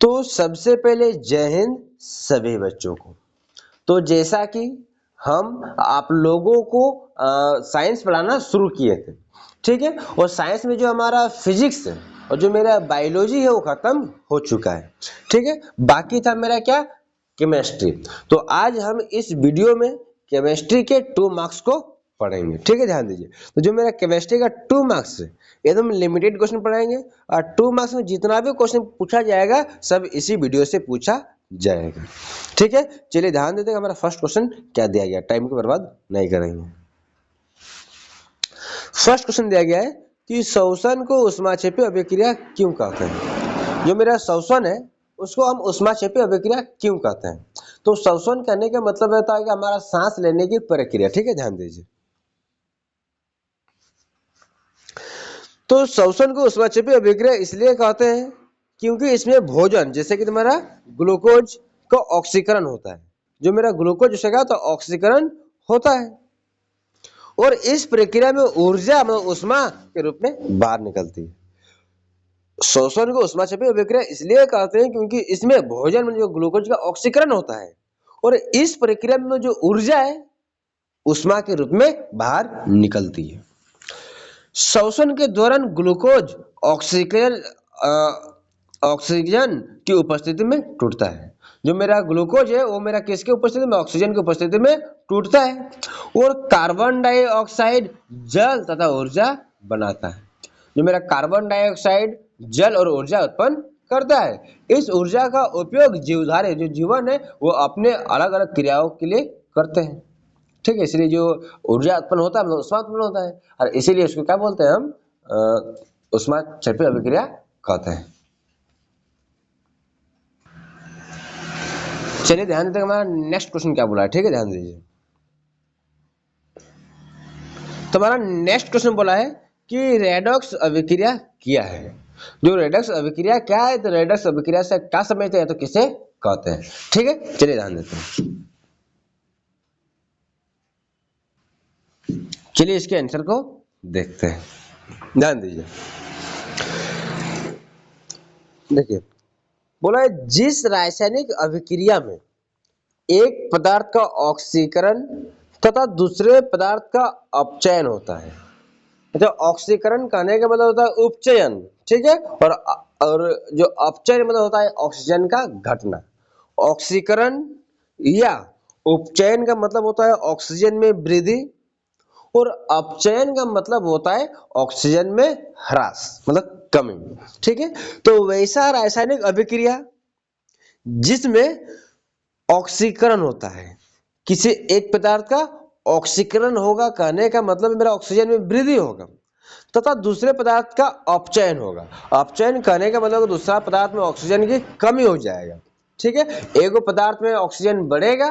तो सबसे पहले जय हिंद सभी बच्चों को। तो जैसा कि हम आप लोगों को साइंस पढ़ाना शुरू किए थे, ठीक है, और साइंस में जो हमारा फिजिक्स है और जो मेरा बायोलॉजी है वो खत्म हो चुका है, ठीक है। बाकी था मेरा क्या, केमिस्ट्री। तो आज हम इस वीडियो में केमिस्ट्री के 2 मार्क्स को पढ़ेंगे, ठीक है, ध्यान दीजिए। तो जो मेरा केमिस्ट्री का 2 मार्क्स है एकदम लिमिटेड क्वेश्चन पढ़ाएंगे, और 2 मार्क्स में जितना भी क्वेश्चन पूछा जाएगा सब इसी वीडियो से पूछा जाएगा, ठीक है। चलिए ध्यान देते हैं हमारा फर्स्ट क्वेश्चन क्या दिया गया, टाइम को बर्बाद नहीं करेंगे। फर्स्ट क्वेश्चन दिया गया है कि श्वसन को ऊष्माक्षेपी अभिक्रिया क्यों कहते हैं। जो मेरा श्वसन है उसको हम ऊष्माक्षेपी अभिक्रिया क्यों कहते हैं। तो श्वसन करने का मतलब होता है कि हमारा सांस लेने की प्रक्रिया, ठीक है, ध्यान दीजिए। तो श्वसन को ऊष्माक्षेपी अभिक्रिया इसलिए कहते हैं क्योंकि इसमें भोजन जैसे कि तुम्हारा ग्लूकोज का ऑक्सीकरण होता है। जो मेरा ग्लूकोज उसका तो ऑक्सीकरण होता है, और इस प्रक्रिया में ऊर्जा मतलब ऊष्मा के रूप में बाहर निकलती है। श्वसन को ऊष्माक्षेपी अभिक्रिया इसलिए कहते हैं क्योंकि इसमें भोजन में जो ग्लूकोज का ऑक्सीकरण होता है, और इस प्रक्रिया में जो ऊर्जा है ऊष्मा के रूप में बाहर निकलती है। श्वसन के दौरान ग्लूकोज ऑक्सीजन की उपस्थिति में टूटता है। जो मेरा ग्लूकोज है वो मेरा किसके उपस्थिति में, ऑक्सीजन की उपस्थिति में टूटता है, और कार्बन डाइऑक्साइड जल तथा ऊर्जा बनाता है। जो मेरा कार्बन डाइऑक्साइड जल और ऊर्जा उत्पन्न करता है। इस ऊर्जा का उपयोग जीवधारी जो जीवन है वो अपने अलग अलग क्रियाओं के लिए करते हैं, ठीक है। इसलिए जो ऊर्जा उत्पन्न होता है मतलब ऊष्मा उत्पन्न होता है, और इसीलिए उसको क्या बोलते हैं हम, ऊष्माक्षेपी अभिक्रिया कहते हैं। चलिए ध्यान देते हैं हमारा नेक्स्ट क्वेश्चन क्या बोला है, ठीक है, ध्यान दीजिए। तो हमारा नेक्स्ट क्वेश्चन बोला है कि रेडॉक्स अभिक्रिया क्या है। जो रेडॉक्स अभिक्रिया क्या है, तो रेडॉक्स अभिक्रिया से क्या समझते हैं तो किसे कहते हैं, ठीक है। चलिए ध्यान देते हैं। चलिए इसके आंसर को देखते हैं, ध्यान दीजिए। देखिए बोला है जिस रासायनिक अभिक्रिया में एक पदार्थ का ऑक्सीकरण तथा दूसरे पदार्थ का अपचयन होता है। तो ऑक्सीकरण कहने का मतलब होता है उपचयन, ठीक है, और जो अपचयन मतलब होता है ऑक्सीजन का घटना। ऑक्सीकरण या उपचयन का मतलब होता है ऑक्सीजन में वृद्धि, और अपचयन का मतलब होता है ऑक्सीजन में ह्रास मतलब कमी, ठीक है। तो वैसा रासायनिक अभिक्रिया जिसमें ऑक्सीकरण होता है, किसी एक पदार्थ का ऑक्सीकरण होगा कहने का मतलब मेरा ऑक्सीजन में वृद्धि होगा, तथा दूसरे पदार्थ का अपचयन होगा। अपचयन कहने का मतलब दूसरा पदार्थ में ऑक्सीजन की कमी हो जाएगा, ठीक है। एक पदार्थ में ऑक्सीजन बढ़ेगा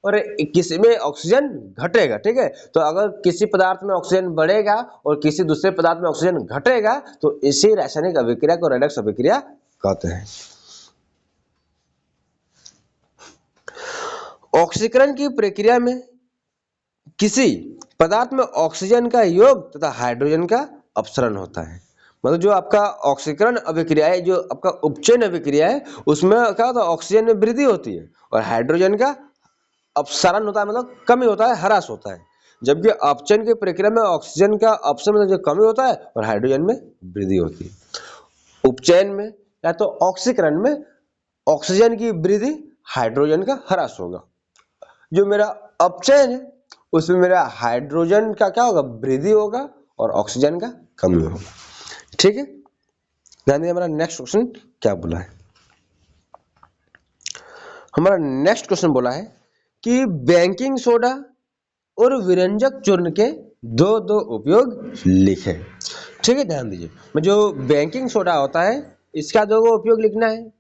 और किसी में ऑक्सीजन घटेगा, ठीक है। तो अगर किसी पदार्थ में ऑक्सीजन बढ़ेगा और किसी दूसरे पदार्थ में ऑक्सीजन घटेगा तो इसी रासायनिक अभिक्रिया को रेडॉक्स अभिक्रिया कहते हैं। ऑक्सीकरण की प्रक्रिया में किसी पदार्थ में ऑक्सीजन का योग तथा हाइड्रोजन का अपसरण होता है। मतलब जो आपका ऑक्सीकरण अभिक्रिया है, जो आपका उपचयन अभिक्रिया है, उसमें क्या होता है ऑक्सीजन में वृद्धि होती है और हाइड्रोजन का अपसरण होता है मतलब कमी होता है, ह्रास होता है। जबकि अपचयन की प्रक्रिया में ऑक्सीजन का अपसरण मतलब जो कमी होता है और हाइड्रोजन में वृद्धि होती है। उपचयन में या तो ऑक्सीकरण में ऑक्सीजन की वृद्धि, हाइड्रोजन का ह्रास होगा। जो मेरा अपचयन है उसमें मेरा हाइड्रोजन का क्या होगा, वृद्धि होगा, और ऑक्सीजन का कमी होगा, ठीक है। ध्यान दीजिए हमारा नेक्स्ट क्वेश्चन क्या बोला है। हमारा नेक्स्ट क्वेश्चन बोला है कि बेकिंग सोडा और विरंजक चूर्ण के दो दो उपयोग लिखे, ठीक है। ध्यान दीजिए जो बेकिंग सोडा होता है इसका दो उपयोग लिखना है,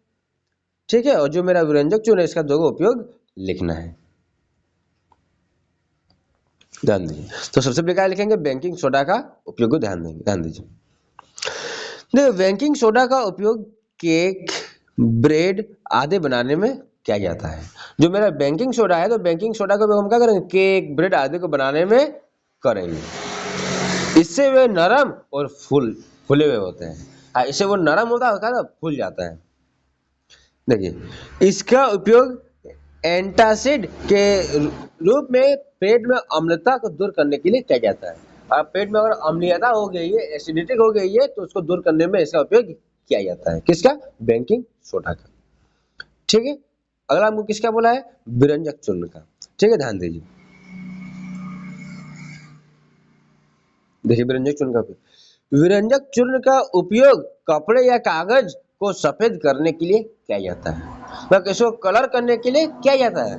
ठीक है, और जो मेरा विरंजक चूर्ण है इसका दो उपयोग लिखना है। ध्यान दीजिए तो सबसे पहले क्या लिखेंगे, बेकिंग सोडा का उपयोग को ध्यान देंगे। ध्यान दीजिए देखिए बेकिंग सोडा का उपयोग केक, ब्रेड आदि बनाने में किया जाता है। जो मेरा बेकिंग सोडा है तो बेकिंग सोडा का उपयोग हम क्या करेंगे, केक, ब्रेड आदि को बनाने में करेंगे। इससे वे नरम और फूले हुए होते हैं। इससे वो नरम होता है, फूल जाता है। देखिए, इसका उपयोग एंटासिड के रूप में पेट में अम्लता को दूर करने के लिए किया जाता है। और पेट में अगर अम्लीयता हो गई है, एसिडिटी हो गई है, तो उसको दूर करने में इसका उपयोग किया जाता है। किसका? बेकिंग सोडा का। ठीक है, अगला हमको किसका बोला है? विरंजक चूर्ण का। ठीक है, ध्यान दीजिए। देखिए, विरंजक चूर्ण का उपयोग, विरंजक चूर्ण का उपयोग कपड़े या कागज को सफेद करने के लिए किया जाता है, मतलब इसको कलर करने के लिए किया जाता है।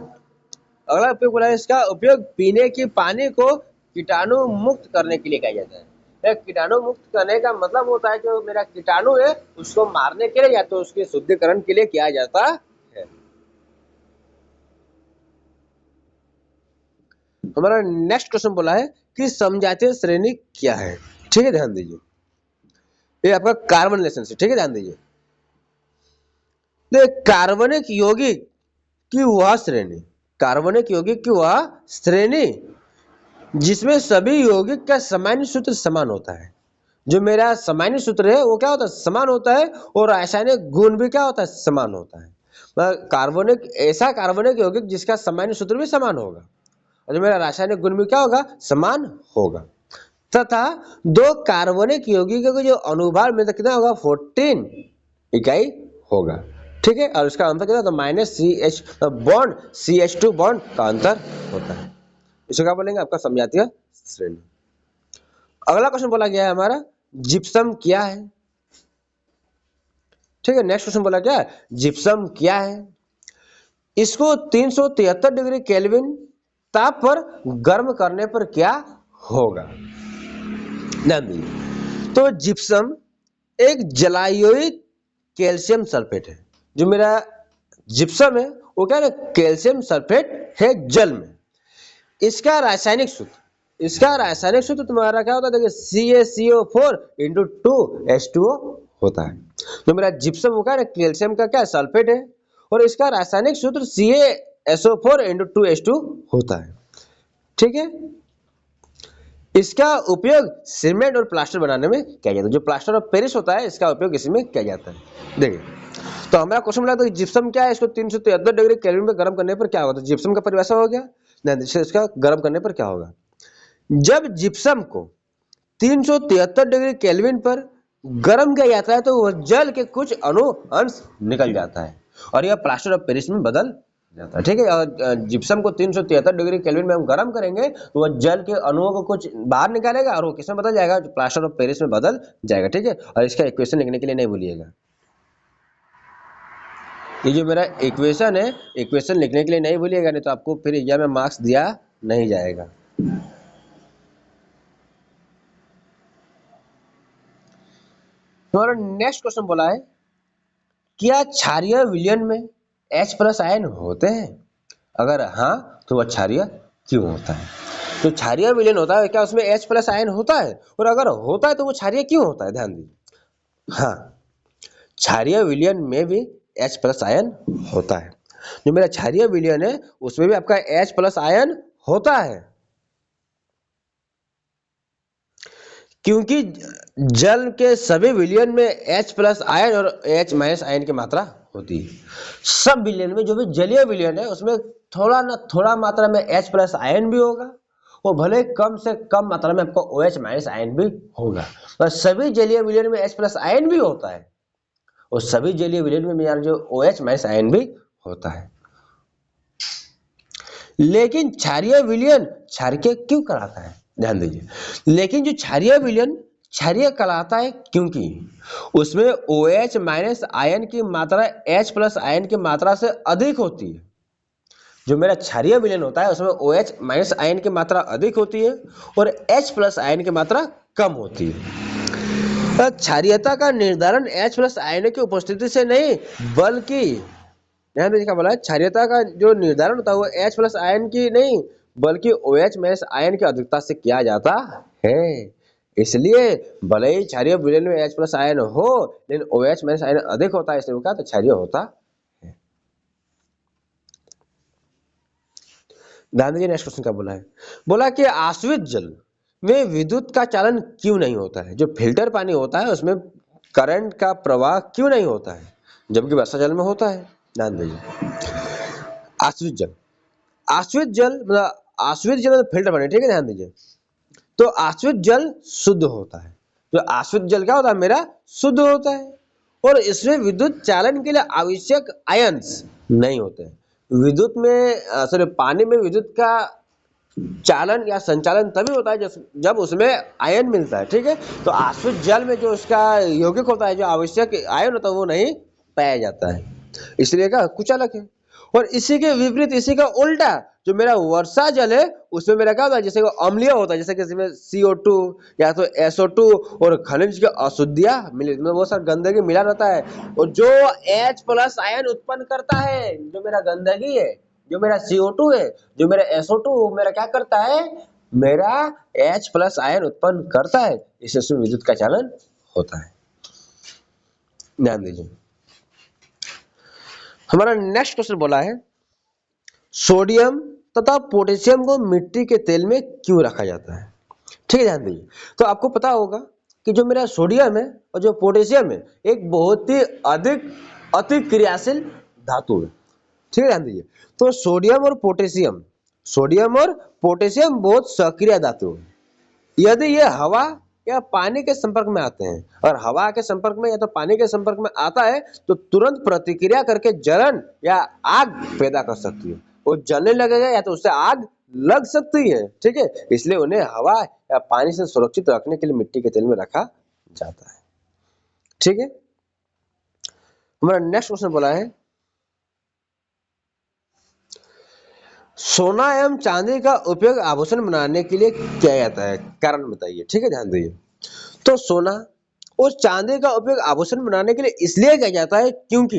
अगला उपयोग बोला है, इसका उपयोग पीने के पानी को कीटाणु मुक्त करने के लिए किया जाता है। कीटाणु मुक्त करने का मतलब होता है जो मेरा कीटाणु है उसको मारने के लिए या तो उसके शुद्धिकरण के लिए किया जाता है। हमारा नेक्स्ट क्वेश्चन बोला है कि समजातीय श्रेणी क्या है। ठीक है, ध्यान दीजिए, ये आपका कार्बन लेसन से। ठीक है, ध्यान दीजिए। कार्बनिक यौगिक की वह श्रेणी, कार्बनिक यौगिक की वह श्रेणी जिसमें सभी यौगिक का सामान्य सूत्र समान होता है। जो मेरा सामान्य सूत्र है वो क्या होता है? समान होता है। और रासायनिक गुण भी क्या होता है? समान होता है। कार्बनिक, ऐसा कार्बनिक यौगिक जिसका सामान्य सूत्र भी समान होगा और जो मेरा रासायनिक गुण भी क्या होगा? समान होगा। तथा दो कार्बनिक यौगिकों के जो अनुभार में कितना होगा? 14 इकाई होगा। ठीक है, और इसका अंतर कितना? तो -CH बॉन्ड CH2 बॉन्ड का अंतर होता है। इसको क्या बोलेंगे? आपका समजातीय श्रेणी। अगला क्वेश्चन बोला गया है हमारा, जिप्सम क्या है? ठीक है, नेक्स्ट क्वेश्चन बोला क्या है? जिप्सम क्या है? इसको 373 डिग्री केल्विन ताप पर गर्म करने पर क्या होगा? ध्यान दीजिए। तो जिप्सम एक जलायोजित कैल्शियम सल्फेट है। जो मेरा जिप्सम है वो क्या है? कैल्शियम सल्फेट है जल में। इसका रासायनिक सूत्र तुम्हारा क्या होता है? देखिए, CaCO4 × 2H2O होता है। जो मेरा जिप्सम वो क्या है? कैल्शियम का क्या सल्फेट है और इसका रासायनिक सूत्र CaSO4 × 2H2 होता है। ठीक है, इसका उपयोग सीमेंट और प्लास्टर बनाने में किया जाता है। जो प्लास्टर ऑफ पेरिस होता है इसका उपयोग इसमें किया जाता है। देखिए, तो हमारा क्वेश्चन मिला तो जिप्सम क्या है? इसको 373 डिग्री केल्विन में गर्म करने पर क्या होगा? तो जिप्सम का परिभाषा हो गया। इसका गर्म करने पर क्या होगा? जब जिप्सम को 373 डिग्री केल्विन पर गर्म किया जाता है तो वह जल के कुछ अंश निकल जाता है और यह प्लास्टर ऑफ पेरिस में बदल जाता है। ठीक है, और जिप्सम को 373 डिग्री केल्विन में हम गर्म करेंगे तो वह जल के अणुओं को कुछ बाहर निकालेगा और वो किसमें बदल जाएगा? प्लास्टर ऑफ पेरिस में बदल जाएगा। ठीक है, और इसका इक्वेशन लिखने के लिए नहीं भूलिएगा। ये जो मेरा इक्वेशन है, इक्वेशन लिखने के लिए नहीं भूलिएगा, नहीं तो आपको फिर एग्जाम में मार्क्स दिया नहीं जाएगा। हमारा नेक्स्ट क्वेश्चन बोला है, क्या क्षारीय विलयन में H+ आयन होते हैं? अगर हाँ तो वह क्षारीय क्यों होता है? तो क्षारीय विलयन होता है क्या उसमें H+ आयन होता है? और अगर होता है तो वो क्षारीय क्यों होता है? ध्यान दीजिए। हाँ, क्षारीय विलयन में भी H+ आयन होता है। जो मेरा क्षारीय विलयन है उसमें भी आपका H+ आयन होता है, क्योंकि जल के सभी विलयन में H+ आयन और H- आयन की मात्रा होती है। सब विलयन में, जो भी जलीय विलयन है उसमें थोड़ा ना थोड़ा मात्रा में H+ आयन भी होगा और भले कम से कम मात्रा में आपको OH- आयन भी होगा। और सभी जलीय विलयन में H+ आयन भी होता है और सभी जलीय विलयन में यार जो OH- आयन भी होता है। लेकिन क्षारीय विलयन क्षारीय क्यों कहलाता है? ध्यान दीजिए, लेकिन जो क्षारीय विलयन क्षारीय कहलाता है क्योंकि उसमें OH- आयन की मात्रा H+ आयन की मात्रा से अधिक होती है। जो मेरा क्षारीय विलयन होता है उसमें OH- आयन की मात्रा अधिक होती है और H+ आयन की मात्रा कम होती है। क्षारीयता का निर्धारण H+ आयन की उपस्थिति से नहीं बल्कि, ध्यान दीजिए क्या बोला है, क्षारीयता का जो निर्धारण होता है वो H+ आयन की नहीं बल्कि OH- आयन की अधिकता से किया जाता है। इसलिए भले ही क्षारीय विलयन में H+ आयन हो लेकिन OH- आयन अधिक होता है, इसलिए क्या तो क्षारीय होता है। ध्यान दीजिए, नेक्स्ट क्वेश्चन क्या बोला है? बोला कि आश्रित जल में विद्युत का चालन क्यों नहीं होता है? जो फिल्टर पानी होता है उसमें करंट का प्रवाह क्यों नहीं होता है? जबकि वर्षा जल में होता है। ध्यान दीजिए। आश्रित जल, आश्रित जल मतलब आश्रित जल में फिल्टर बने, ठीक है, ध्यान दीजिए। तो आश्रित जल शुद्ध होता है। जो आश्रित जल क्या होता है मेरा, शुद्ध होता है, और इसमें विद्युत चालन के लिए आवश्यक आयन्स नहीं होते। विद्युत में सॉरी पानी में विद्युत का चालन या संचालन तभी होता है जब उसमें आयन मिलता है, ठीक है। तो आश्रित जल में जो उसका यौगिक होता है, जो आवश्यक आयन होता है, वो नहीं पाया जाता है, इसलिए क्या कुचालक है। और इसी के विपरीत, इसी का उल्टा, जो मेरा वर्षा जल है उसमें मेरा क्या होता है, जैसे अम्लीय होता है, जैसे कि इसमें CO2 या तो SO2 और खनिज की अशुद्धियां मिली, मतलब वो सब गंदगी मिला रहता है, और जो H+ आयन उत्पन्न करता है, जो मेरा गंदगी है, जो मेरा CO2 है, जो मेरा SO2 मेरा क्या करता है, मेरा H+ आयन उत्पन्न करता है, इससे विद्युत का चालन होता है। ध्यान दीजिए। हमारा नेक्स्ट क्वेश्चन बोला है, सोडियम तथा पोटेशियम को मिट्टी के तेल में क्यों रखा जाता है। ठीक है, ध्यान दीजिए। तो आपको पता होगा कि जो मेरा सोडियम है और जो पोटेशियम है, एक बहुत ही अधिक अति क्रियाशील धातु है। ठीक है, ध्यान दीजिए। तो सोडियम और पोटेशियम बहुत सक्रिय धातु है। यदि ये हवा या पानी के संपर्क में आते हैं, और हवा के संपर्क में या तो पानी के संपर्क में आता है, तो तुरंत प्रतिक्रिया करके जलन या आग पैदा कर सकती है। वो जलने लगेगा या तो उससे आग लग सकती है, ठीक है। इसलिए उन्हें हवा या पानी से सुरक्षित रखने के लिए मिट्टी के तेल में रखा जाता है। ठीक है, हमारा नेक्स्ट क्वेश्चन बोला है, सोना एवं चांदी का उपयोग आभूषण बनाने के लिए किया जाता है, कारण बताइए। ठीक है, ध्यान दीजिए। तो सोना और चांदी का उपयोग आभूषण बनाने के लिए इसलिए किया जाता है क्योंकि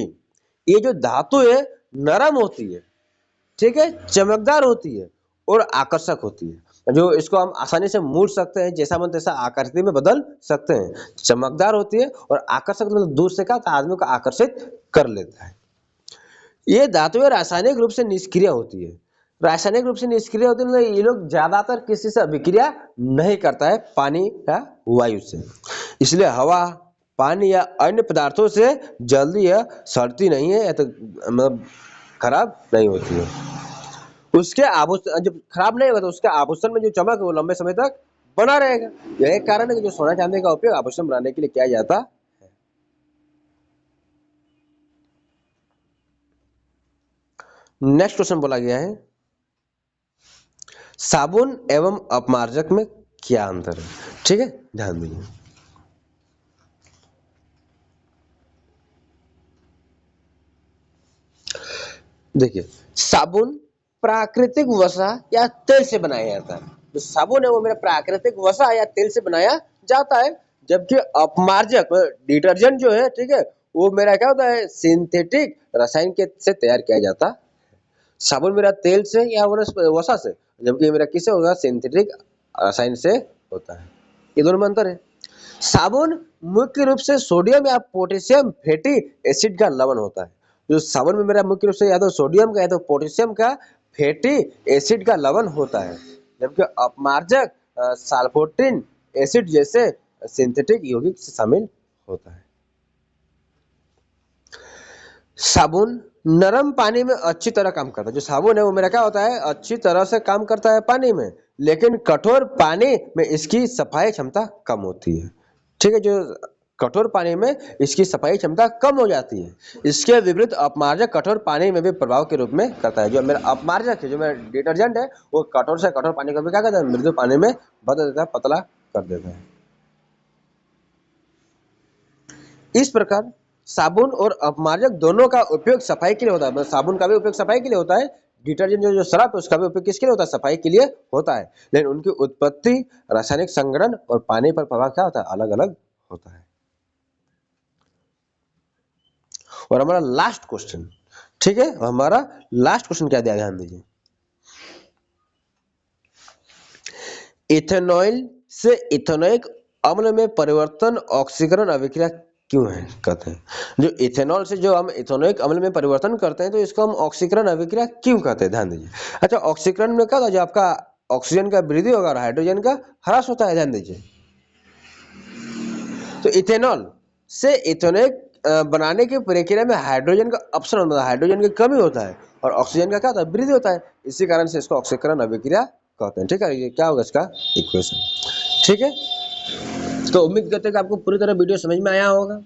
ये जो धातु है नरम होती है, ठीक है, चमकदार होती है और आकर्षक होती है। जो इसको हम आसानी से मोड़ सकते हैं, जैसा मन तैसा आकृति में बदल सकते हैं। चमकदार होती है और आकर्षक, मतलब दूर से क्या आदमी को आकर्षित कर लेता है। ये धातुएं रासायनिक रूप से निष्क्रिय होती है। रासायनिक रूप से निष्क्रिय होती है मतलब ये लोग ज्यादातर किसी से अभिक्रिया नहीं करता है, पानी या वायु से। इसलिए हवा, पानी या अन्य पदार्थों से जल्दी या सड़ती नहीं है, या तो मतलब खराब नहीं होती है। उसके आभूषण जब खराब नहीं होगा तो उसके आभूषण में जो चमक है वो लंबे समय तक बना रहेगा। यही कारण है कि जो सोना चांदी का उपयोग आभूषण बनाने के लिए किया जाता है। नेक्स्ट क्वेश्चन बोला गया है, साबुन एवं अपमार्जक में क्या अंतर है। ठीक है, ध्यान दीजिए। देखिए, साबुन प्राकृतिक वसा या तेल से बनाया जाता है। जो साबुन है वो मेरा प्राकृतिक वसा या तेल से बनाया जाता है, जबकि अपमार्जक डिटर्जेंट जो है, ठीक है, वो मेरा क्या होता है, सिंथेटिक रसायन के से तैयार किया जाता है। साबुन मेरा तेल से या वसा से, जबकि मेरा किससे होगा, सिंथेटिक रसायन से होता है। ये दोनों में अंतर है। साबुन मुख्य रूप से सोडियम या पोटेशियम फैटी एसिड का लवण होता है। जो साबुन में मेरा मुख्य रूप से या तो सोडियम का या तो पोटेशियम का फैटी एसिड का लवण होता है, जबकि अपमार्जक साल्फोटिन एसिड जैसे सिंथेटिक यौगिक से शामिल होता है। साबुन नरम पानी में अच्छी तरह काम करता है। जो साबुन है वो मेरा क्या होता है, अच्छी तरह से काम करता है पानी में, लेकिन कठोर पानी में इसकी सफाई क्षमता कम होती है। ठीक है, जो कठोर पानी में इसकी सफाई क्षमता कम हो जाती है। इसके विपरीत अपमार्जक कठोर पानी में भी प्रभाव के रूप में करता है। जो मेरा अपमार्जक है, जो मेरा डिटर्जेंट है, वो कठोर से कठोर पानी को भी क्या करता है, मृदु पानी में बदल देता है, पतला कर देता है। इस प्रकार साबुन और अपमार्जक दोनों का उपयोग सफाई के लिए होता है। मतलब साबुन का भी उपयोग सफाई के लिए होता है, डिटर्जेंट जो सर्फ है उसका भी उपयोग किसके लिए होता है, सफाई के लिए होता है। लेकिन उनकी उत्पत्ति, रासायनिक संगठन और पानी पर प्रभाव क्या होता है, अलग अलग होता है। और हमारा लास्ट क्वेश्चन, ठीक है, हमारा लास्ट क्वेश्चन क्या दिया, ध्यान दीजिए। इथेनॉल से इथेनोइक अम्ल में परिवर्तन ऑक्सीकरण अभिक्रिया क्यों है, कहते हैं। जो इथेनॉल से जो हम इथेनोइक अम्ल में परिवर्तन करते हैं, तो इसको हम ऑक्सीकरण अभिक्रिया क्यों कहते हैं, ध्यान दीजिए। अच्छा, ऑक्सीकरण में क्या होता है, जो आपका ऑक्सीजन का वृद्धि होगा और हाइड्रोजन का ह्रास होता है, ध्यान दीजिए। तो इथेनॉल से इथेनोइक बनाने की प्रक्रिया में हाइड्रोजन का अपसरण होता है, हाइड्रोजन की कमी होता है और ऑक्सीजन का क्या होता है, वृद्धि होता है। इसी कारण से इसको ऑक्सीकरण अभिक्रिया कहते हैं। ठीक है, ये क्या होगा इसका इक्वेशन। ठीक है, तो उम्मीद करते हैं कि आपको पूरी तरह वीडियो समझ में आया होगा।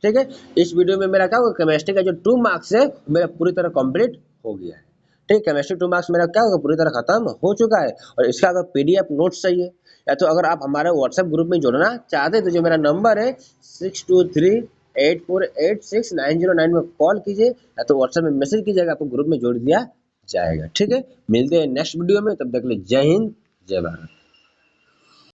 ठीक है, इस वीडियो में मेरा क्या होगा, केमिस्ट्री का जो 2 मार्क्स है मेरा पूरी तरह कंप्लीट हो गया है। ठीक है, केमिस्ट्री 2 मार्क्स मेरा क्या होगा, पूरी तरह खत्म हो चुका है। और इसका अगर पीडीएफ नोट्स चाहिए या तो अगर आप हमारे व्हाट्सएप ग्रुप में जुड़ना चाहते हैं तो जो मेरा नंबर है 6238486909 में कॉल कीजिए या तो व्हाट्सएप में मैसेज कीजिएगा, आपको ग्रुप में जोड़ दिया जाएगा। ठीक है, मिलते हैं नेक्स्ट वीडियो में, तब तक के लिए जय हिंद, जय भारत।